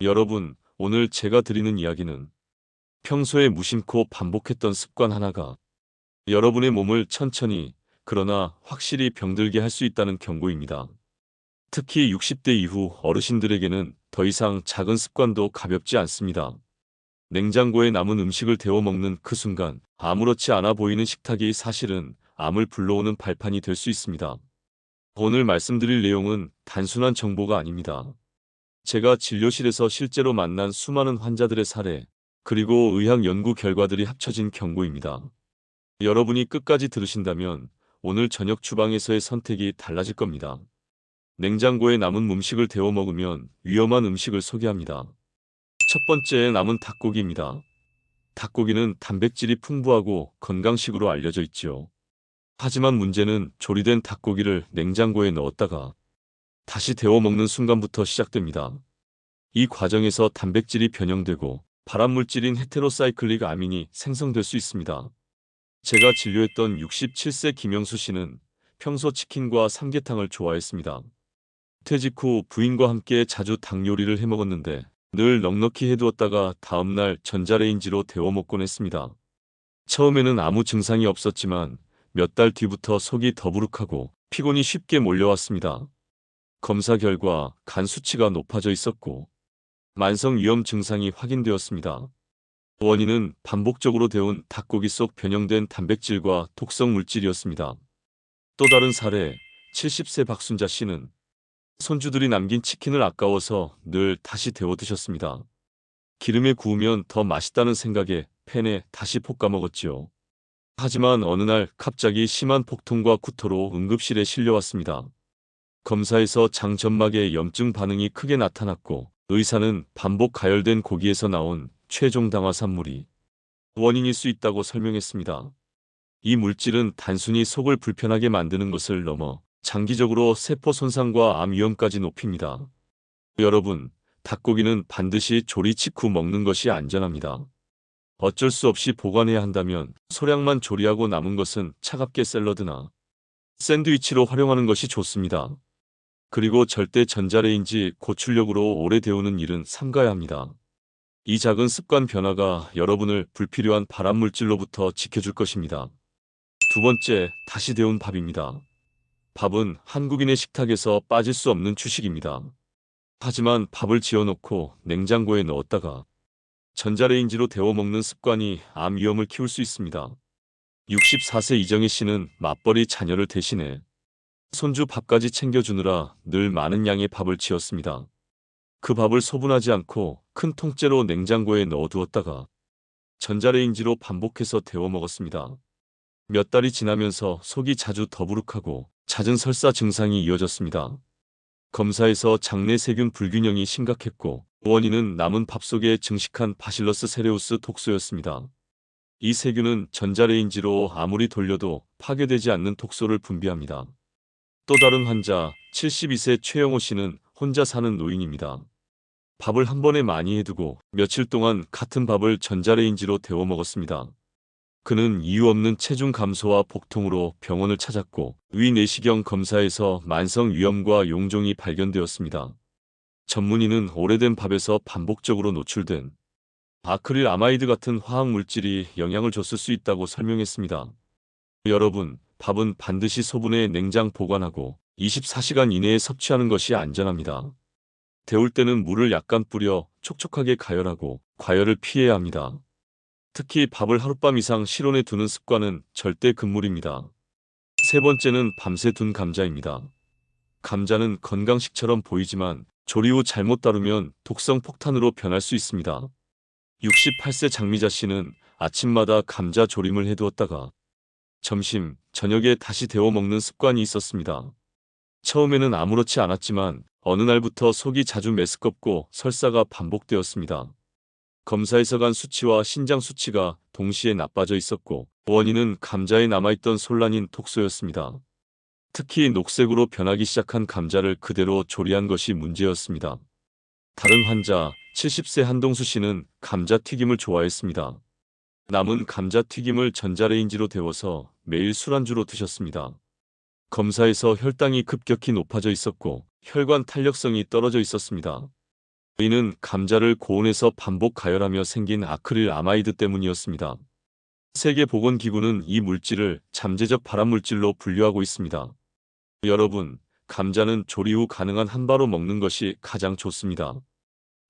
여러분, 오늘 제가 드리는 이야기는 평소에 무심코 반복했던 습관 하나가 여러분의 몸을 천천히, 그러나 확실히 병들게 할 수 있다는 경고입니다. 특히 60대 이후 어르신들에게는 더 이상 작은 습관도 가볍지 않습니다. 냉장고에 남은 음식을 데워 먹는 그 순간 아무렇지 않아 보이는 식탁이 사실은 암을 불러오는 발판이 될 수 있습니다. 오늘 말씀드릴 내용은 단순한 정보가 아닙니다. 제가 진료실에서 실제로 만난 수많은 환자들의 사례, 그리고 의학 연구 결과들이 합쳐진 경고입니다. 여러분이 끝까지 들으신다면 오늘 저녁 주방에서의 선택이 달라질 겁니다. 냉장고에 남은 음식을 데워 먹으면 위험한 음식을 소개합니다. 첫 번째, 남은 닭고기입니다. 닭고기는 단백질이 풍부하고 건강식으로 알려져 있지요. 하지만 문제는 조리된 닭고기를 냉장고에 넣었다가 다시 데워 먹는 순간부터 시작됩니다. 이 과정에서 단백질이 변형되고 발암물질인 헤테로사이클릭 아민이 생성될 수 있습니다. 제가 진료했던 67세 김영수 씨는 평소 치킨과 삼계탕을 좋아했습니다. 퇴직 후 부인과 함께 자주 닭 요리를 해 먹었는데 늘 넉넉히 해두었다가 다음날 전자레인지로 데워 먹곤 했습니다. 처음에는 아무 증상이 없었지만 몇 달 뒤부터 속이 더부룩하고 피곤이 쉽게 몰려왔습니다. 검사 결과 간 수치가 높아져 있었고 만성 위염 증상이 확인되었습니다. 원인은 반복적으로 데운 닭고기 속 변형된 단백질과 독성 물질이었습니다. 또 다른 사례, 70세 박순자 씨는 손주들이 남긴 치킨을 아까워서 늘 다시 데워 드셨습니다. 기름에 구우면 더 맛있다는 생각에 팬에 다시 볶아 먹었지요. 하지만 어느 날 갑자기 심한 복통과 구토로 응급실에 실려왔습니다. 검사에서 장 점막에 염증 반응이 크게 나타났고 의사는 반복 가열된 고기에서 나온 최종 당화산물이 원인일 수 있다고 설명했습니다. 이 물질은 단순히 속을 불편하게 만드는 것을 넘어 장기적으로 세포 손상과 암 위험까지 높입니다. 여러분, 닭고기는 반드시 조리 직후 먹는 것이 안전합니다. 어쩔 수 없이 보관해야 한다면 소량만 조리하고 남은 것은 차갑게 샐러드나 샌드위치로 활용하는 것이 좋습니다. 그리고 절대 전자레인지 고출력으로 오래 데우는 일은 삼가야 합니다. 이 작은 습관 변화가 여러분을 불필요한 발암물질로부터 지켜줄 것입니다. 두 번째, 다시 데운 밥입니다. 밥은 한국인의 식탁에서 빠질 수 없는 주식입니다. 하지만 밥을 지어놓고 냉장고에 넣었다가 전자레인지로 데워 먹는 습관이 암 위험을 키울 수 있습니다. 64세 이정희 씨는 맞벌이 자녀를 대신해 손주 밥까지 챙겨주느라 늘 많은 양의 밥을 지었습니다. 그 밥을 소분하지 않고 큰 통째로 냉장고에 넣어두었다가 전자레인지로 반복해서 데워 먹었습니다. 몇 달이 지나면서 속이 자주 더부룩하고 잦은 설사 증상이 이어졌습니다. 검사에서 장내 세균 불균형이 심각했고 원인은 남은 밥 속에 증식한 바실러스 세레우스 독소였습니다. 이 세균은 전자레인지로 아무리 돌려도 파괴되지 않는 독소를 분비합니다. 또 다른 환자, 72세 최영호 씨는 혼자 사는 노인입니다. 밥을 한 번에 많이 해두고 며칠 동안 같은 밥을 전자레인지로 데워 먹었습니다. 그는 이유 없는 체중 감소와 복통으로 병원을 찾았고 위 내시경 검사에서 만성 위염과 용종이 발견되었습니다. 전문의는 오래된 밥에서 반복적으로 노출된 아크릴 아마이드 같은 화학 물질이 영향을 줬을 수 있다고 설명했습니다. 여러분, 밥은 반드시 소분해 냉장 보관하고 24시간 이내에 섭취하는 것이 안전합니다. 데울 때는 물을 약간 뿌려 촉촉하게 가열하고 과열을 피해야 합니다. 특히 밥을 하룻밤 이상 실온에 두는 습관은 절대 금물입니다. 세 번째는 밤새 둔 감자입니다. 감자는 건강식처럼 보이지만 조리 후 잘못 다루면 독성 폭탄으로 변할 수 있습니다. 68세 장미자 씨는 아침마다 감자 조림을 해두었다가 점심, 저녁에 다시 데워 먹는 습관이 있었습니다. 처음에는 아무렇지 않았지만 어느 날부터 속이 자주 메스껍고 설사가 반복되었습니다. 검사에서 간 수치와 신장 수치가 동시에 나빠져 있었고 원인은 감자에 남아있던 솔라닌 독소였습니다. 특히 녹색으로 변하기 시작한 감자를 그대로 조리한 것이 문제였습니다. 다른 환자, 70세 한동수 씨는 감자튀김을 좋아했습니다. 남은 감자튀김을 전자레인지로 데워서 매일 술안주로 드셨습니다. 검사에서 혈당이 급격히 높아져 있었고 혈관 탄력성이 떨어져 있었습니다. 이는 감자를 고온에서 반복 가열하며 생긴 아크릴 아마이드 때문이었습니다. 세계보건기구는 이 물질을 잠재적 발암물질로 분류하고 있습니다. 여러분, 감자는 조리 후 가능한 한 바로 먹는 것이 가장 좋습니다.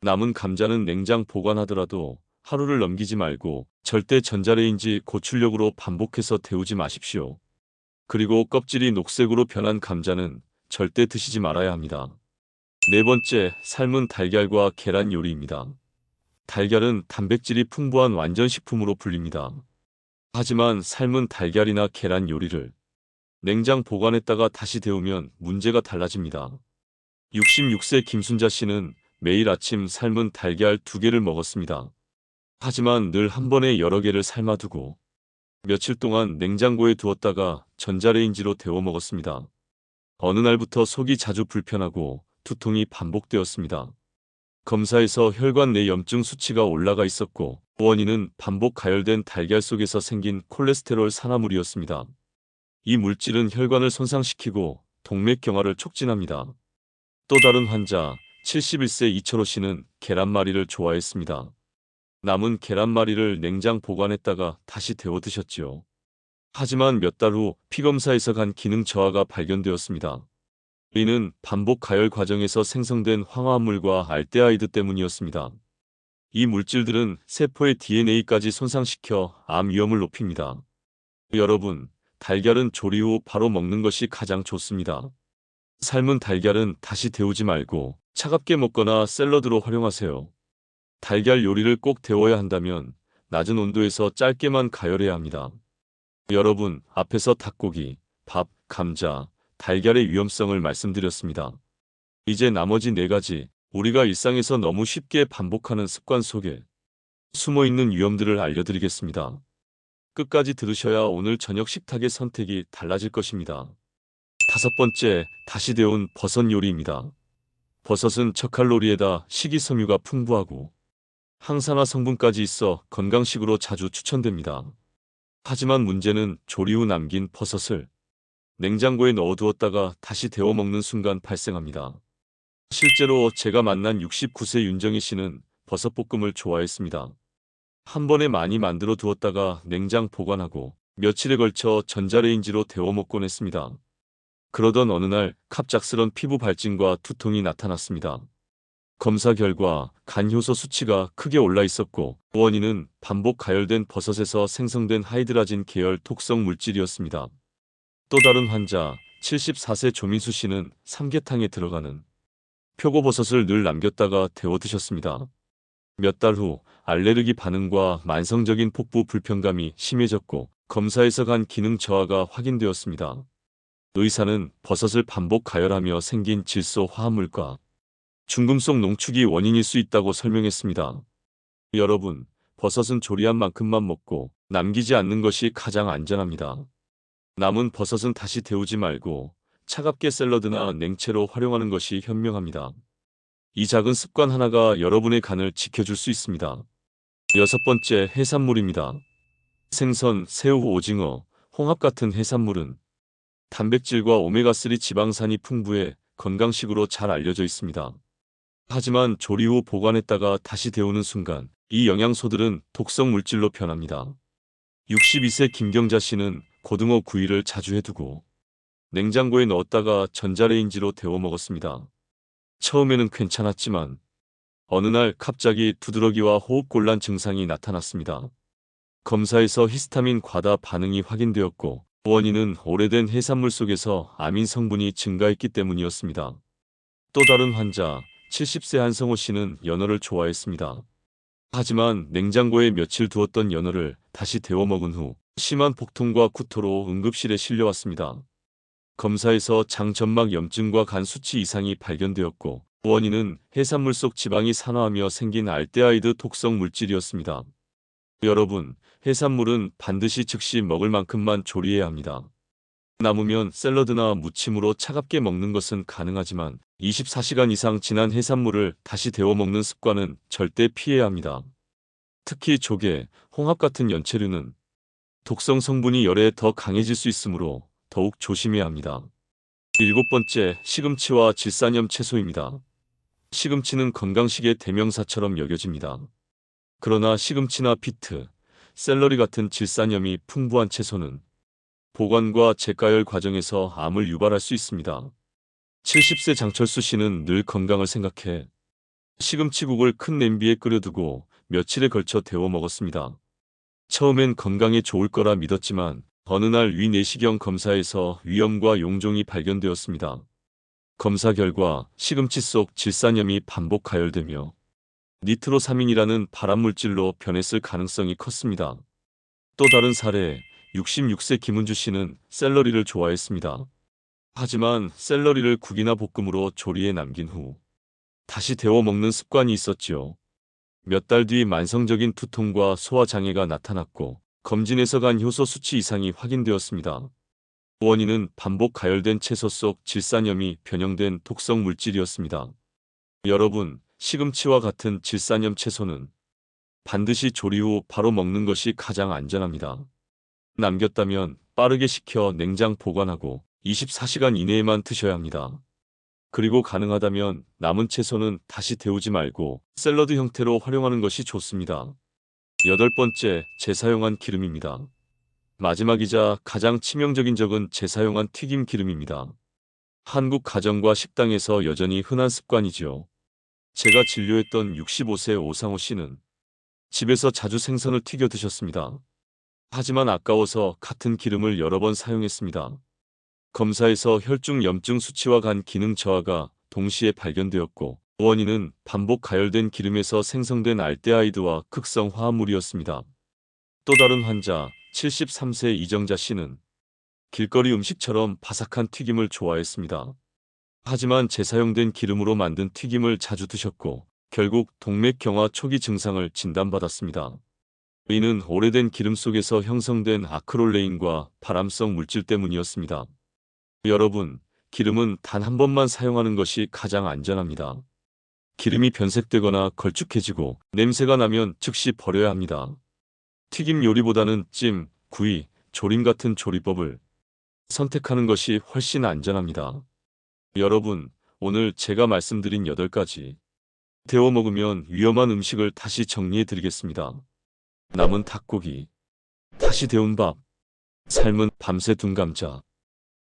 남은 감자는 냉장 보관하더라도 하루를 넘기지 말고 절대 전자레인지 고출력으로 반복해서 데우지 마십시오. 그리고 껍질이 녹색으로 변한 감자는 절대 드시지 말아야 합니다. 네 번째, 삶은 달걀과 계란 요리입니다. 달걀은 단백질이 풍부한 완전식품으로 불립니다. 하지만 삶은 달걀이나 계란 요리를 냉장 보관했다가 다시 데우면 문제가 달라집니다. 66세 김순자 씨는 매일 아침 삶은 달걀 2개를 먹었습니다. 하지만 늘 한 번에 여러 개를 삶아두고 며칠 동안 냉장고에 두었다가 전자레인지로 데워 먹었습니다. 어느 날부터 속이 자주 불편하고 두통이 반복되었습니다. 검사에서 혈관 내 염증 수치가 올라가 있었고 원인은 반복 가열된 달걀 속에서 생긴 콜레스테롤 산화물이었습니다. 이 물질은 혈관을 손상시키고 동맥경화를 촉진합니다. 또 다른 환자 71세 이철호 씨는 계란말이를 좋아했습니다. 남은 계란말이를 냉장 보관했다가 다시 데워 드셨지요. 하지만 몇 달 후 피검사에서 간 기능 저하가 발견되었습니다. 이는 반복 가열 과정에서 생성된 황화합물과 알데하이드 때문이었습니다. 이 물질들은 세포의 DNA까지 손상시켜 암 위험을 높입니다. 여러분, 달걀은 조리 후 바로 먹는 것이 가장 좋습니다. 삶은 달걀은 다시 데우지 말고 차갑게 먹거나 샐러드로 활용하세요. 달걀 요리를 꼭 데워야 한다면 낮은 온도에서 짧게만 가열해야 합니다. 여러분, 앞에서 닭고기, 밥, 감자, 달걀의 위험성을 말씀드렸습니다. 이제 나머지 4가지, 우리가 일상에서 너무 쉽게 반복하는 습관 속에 숨어있는 위험들을 알려드리겠습니다. 끝까지 들으셔야 오늘 저녁 식탁의 선택이 달라질 것입니다. 5번째, 다시 데운 버섯 요리입니다. 버섯은 저칼로리에다 식이섬유가 풍부하고 항산화 성분까지 있어 건강식으로 자주 추천됩니다. 하지만 문제는 조리 후 남긴 버섯을 냉장고에 넣어두었다가 다시 데워 먹는 순간 발생합니다. 실제로 제가 만난 69세 윤정희 씨는 버섯볶음을 좋아했습니다. 한 번에 많이 만들어 두었다가 냉장 보관하고 며칠에 걸쳐 전자레인지로 데워 먹곤 했습니다. 그러던 어느 날 갑작스런 피부 발진과 두통이 나타났습니다. 검사 결과 간 효소 수치가 크게 올라 있었고 원인은 반복 가열된 버섯에서 생성된 하이드라진 계열 독성 물질이었습니다. 또 다른 환자 74세 조민수 씨는 삼계탕에 들어가는 표고버섯을 늘 남겼다가 데워 드셨습니다. 몇 달 후 알레르기 반응과 만성적인 복부 불편감이 심해졌고 검사에서 간 기능 저하가 확인되었습니다. 의사는 버섯을 반복 가열하며 생긴 질소 화합물과 중금속 농축이 원인일 수 있다고 설명했습니다. 여러분, 버섯은 조리한 만큼만 먹고 남기지 않는 것이 가장 안전합니다. 남은 버섯은 다시 데우지 말고 차갑게 샐러드나 냉채로 활용하는 것이 현명합니다. 이 작은 습관 하나가 여러분의 간을 지켜줄 수 있습니다. 6번째, 해산물입니다. 생선, 새우, 오징어, 홍합 같은 해산물은 단백질과 오메가3 지방산이 풍부해 건강식으로 잘 알려져 있습니다. 하지만 조리 후 보관했다가 다시 데우는 순간 이 영양소들은 독성 물질로 변합니다. 62세 김경자 씨는 고등어 구이를 자주 해두고 냉장고에 넣었다가 전자레인지로 데워 먹었습니다. 처음에는 괜찮았지만 어느 날 갑자기 두드러기와 호흡곤란 증상이 나타났습니다. 검사에서 히스타민 과다 반응이 확인되었고 원인은 오래된 해산물 속에서 아민 성분이 증가했기 때문이었습니다. 또 다른 환자 70세 한성호 씨는 연어를 좋아했습니다. 하지만 냉장고에 며칠 두었던 연어를 다시 데워 먹은 후 심한 복통과 구토로 응급실에 실려왔습니다. 검사에서 장 점막 염증과 간 수치 이상이 발견되었고 원인은 해산물 속 지방이 산화하며 생긴 알데하이드 독성 물질이었습니다. 여러분, 해산물은 반드시 즉시 먹을 만큼만 조리해야 합니다. 남으면 샐러드나 무침으로 차갑게 먹는 것은 가능하지만 24시간 이상 지난 해산물을 다시 데워 먹는 습관은 절대 피해야 합니다. 특히 조개, 홍합 같은 연체류는 독성 성분이 열에 더 강해질 수 있으므로 더욱 조심해야 합니다. 7번째, 시금치와 질산염 채소입니다. 시금치는 건강식의 대명사처럼 여겨집니다. 그러나 시금치나 비트, 샐러리 같은 질산염이 풍부한 채소는 보관과 재가열 과정에서 암을 유발할 수 있습니다. 70세 장철수 씨는 늘 건강을 생각해 시금치국을 큰 냄비에 끓여두고 며칠에 걸쳐 데워 먹었습니다. 처음엔 건강에 좋을 거라 믿었지만 어느 날 위내시경 검사에서 위염과 용종이 발견되었습니다. 검사 결과 시금치 속 질산염이 반복 가열되며 니트로사민이라는 발암물질로 변했을 가능성이 컸습니다. 또 다른 사례, 66세 김은주 씨는 샐러리를 좋아했습니다. 하지만 샐러리를 국이나 볶음으로 조리해 남긴 후 다시 데워 먹는 습관이 있었지요. 몇 달 뒤 만성적인 두통과 소화장애가 나타났고 검진에서 간 효소 수치 이상이 확인되었습니다. 원인은 반복 가열된 채소 속 질산염이 변형된 독성 물질이었습니다. 여러분, 시금치와 같은 질산염 채소는 반드시 조리 후 바로 먹는 것이 가장 안전합니다. 남겼다면 빠르게 식혀 냉장 보관하고 24시간 이내에만 드셔야 합니다. 그리고 가능하다면 남은 채소는 다시 데우지 말고 샐러드 형태로 활용하는 것이 좋습니다. 여덟 번째, 재사용한 기름입니다. 마지막이자 가장 치명적인 적은 재사용한 튀김 기름입니다. 한국 가정과 식당에서 여전히 흔한 습관이지요. 제가 진료했던 65세 오상호 씨는 집에서 자주 생선을 튀겨 드셨습니다. 하지만 아까워서 같은 기름을 여러 번 사용했습니다. 검사에서 혈중 염증 수치와 간 기능 저하가 동시에 발견되었고 원인은 반복 가열된 기름에서 생성된 알데하이드와 극성 화합물이었습니다. 또 다른 환자 73세 이정자 씨는 길거리 음식처럼 바삭한 튀김을 좋아했습니다. 하지만 재사용된 기름으로 만든 튀김을 자주 드셨고 결국 동맥경화 초기 증상을 진단받았습니다. 이는 오래된 기름 속에서 형성된 아크롤레인과 발암성 물질 때문이었습니다. 여러분, 기름은 단 한 번만 사용하는 것이 가장 안전합니다. 기름이 변색되거나 걸쭉해지고 냄새가 나면 즉시 버려야 합니다. 튀김 요리보다는 찜, 구이, 조림 같은 조리법을 선택하는 것이 훨씬 안전합니다. 여러분, 오늘 제가 말씀드린 8가지 데워 먹으면 위험한 음식을 다시 정리해 드리겠습니다. 남은 닭고기, 다시 데운 밥, 삶은 밤새 둔 감자,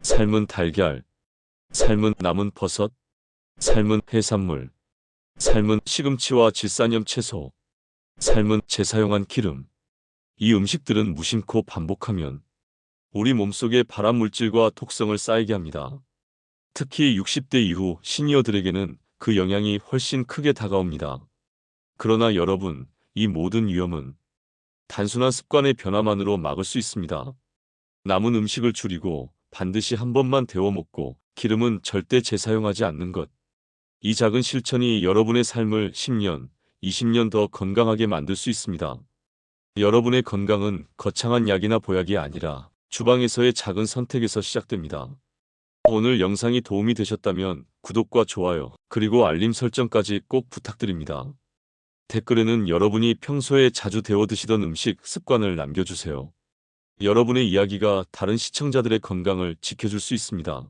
삶은 달걀, 삶은 남은 버섯, 삶은 해산물, 삶은 시금치와 질산염 채소, 삶은 재사용한 기름. 이 음식들은 무심코 반복하면 우리 몸속에 발암물질과 독성을 쌓이게 합니다. 특히 60대 이후 시니어들에게는 그 영향이 훨씬 크게 다가옵니다. 그러나 여러분, 이 모든 위험은 단순한 습관의 변화만으로 막을 수 있습니다. 남은 음식을 줄이고 반드시 한 번만 데워 먹고 기름은 절대 재사용하지 않는 것. 이 작은 실천이 여러분의 삶을 10년, 20년 더 건강하게 만들 수 있습니다. 여러분의 건강은 거창한 약이나 보약이 아니라 주방에서의 작은 선택에서 시작됩니다. 오늘 영상이 도움이 되셨다면 구독과 좋아요, 그리고 알림 설정까지 꼭 부탁드립니다. 댓글에는 여러분이 평소에 자주 데워 드시던 음식 습관을 남겨주세요. 여러분의 이야기가 다른 시청자들의 건강을 지켜줄 수 있습니다.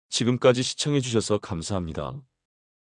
지금까지 시청해주셔서 감사합니다.